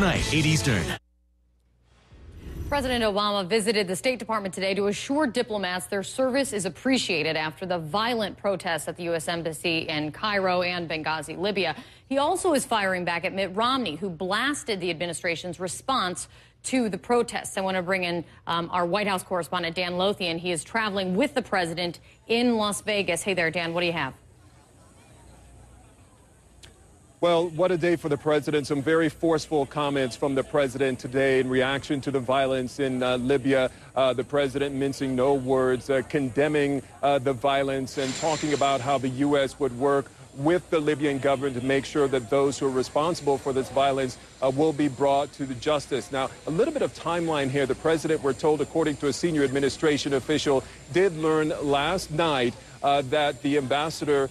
tonight, 8 Eastern. President Obama visited the State Department today to assure diplomats their service is appreciated after the violent protests at the U.S. Embassy in Cairo and Benghazi, Libya. He also is firing back at Mitt Romney, who blasted the administration's response to the protests. I want to bring in our White House correspondent, Dan Lothian. He is traveling with the president in Las Vegas. Hey there, Dan, what do you have? Well, what a day for the president. Some very forceful comments from the president today in reaction to the violence in Libya. The president mincing no words, condemning the violence and talking about how the U.S. would work with the Libyan government to make sure that those who are responsible for this violence will be brought to the justice. Now, a little bit of timeline here. The president, we're told, according to a senior administration official, did learn last night that the Ambassador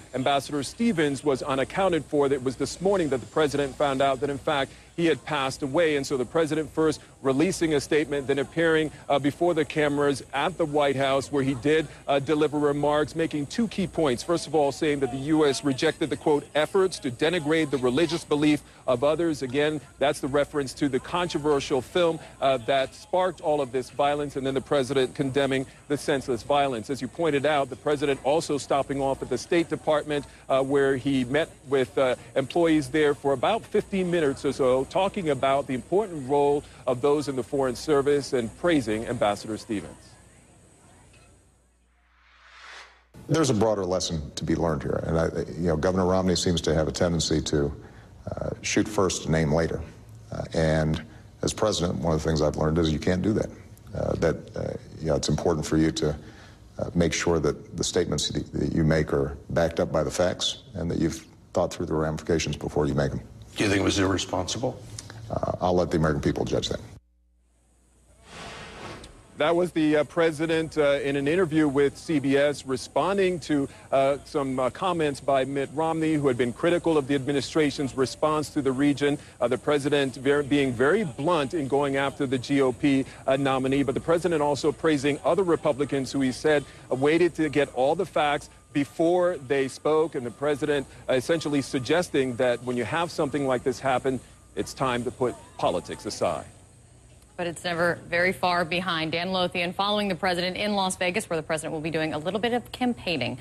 Stevens, was unaccounted for. It was this morning that the president found out that, in fact, he had passed away. And so the president first releasing a statement, then appearing before the cameras at the White House, where he did deliver remarks, making two key points. First of all, saying that the U.S. rejected the, quote, efforts to denigrate the religious belief of others. Again, that's the reference to the controversial film that sparked all of this violence. And then the president condemning the senseless violence. As you pointed out, the president also stopping off at the State Department, where he met with employees there for about 15 minutes or so, talking about the important role of those in the Foreign Service and praising Ambassador Stevens. There's a broader lesson to be learned here, and Governor Romney seems to have a tendency to shoot first, name later. And as president, one of the things I've learned is you can't do that. It's important for you to make sure that the statements that you make are backed up by the facts and that you've thought through the ramifications before you make them. Do you think it was irresponsible? I'll let the American people judge that. That was the president in an interview with CBS responding to some comments by Mitt Romney, who had been critical of the administration's response to the region. The president being very blunt in going after the GOP nominee, but the president also praising other Republicans who he said waited to get all the facts before they spoke, and the president essentially suggesting that when you have something like this happen, it's time to put politics aside. But it's never very far behind. Dan Lothian following the president in Las Vegas, where the president will be doing a little bit of campaigning.